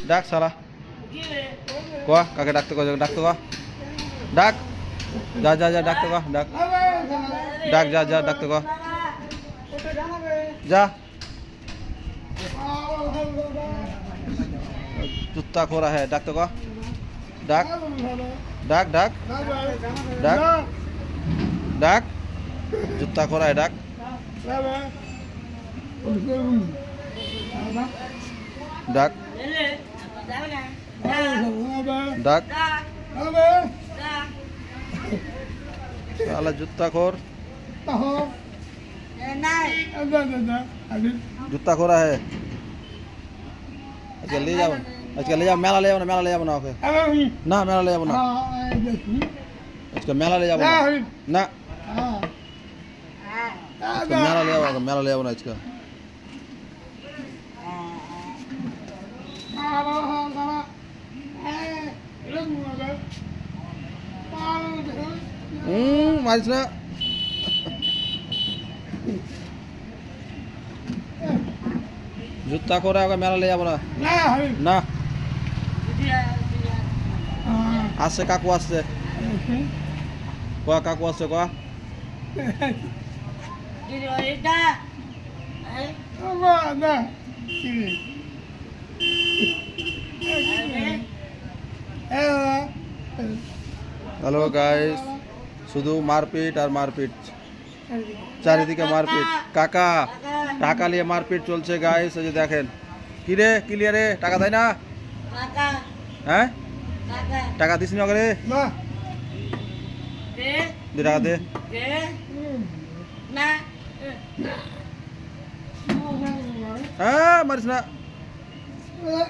ডাক সালা কোয়া কাকে ডাকতে কো ডাকতে কো ডাক যা যা যা ডাকতে কো ডাক ডাক যা যা ডাকতে কো যা জুতা খোরা है ডাকতে কো ডাক ডাক ডাক ডাক ডাক জুতা খোরা है ডাক ডাক ডাক साला जूता खोर जूता खोरा है अच्छा ले जाओ मेला ले जाओ ना ओके ना मेला ले जाओ ना इसका मेला ले जाओ ना इसका मेला ले जाओ ना इसका मारिस ना जूता खोरा होगा मेला ले जाओ ना ना आसे काकू आसे कोआ काकू आसे कोआ हेलो गाइस শুধু মারপিট আর মারপিট চারিদিকে মারপিট কাকা টাকা নিয়ে মারপিট চলছে গাইস এই যে দেখেন কি রে ক্লিয়ার রে টাকা দেয় না টাকা হ্যাঁ টাকা দিস না করে না দে টাকা দে না হ্যাঁ মারিস না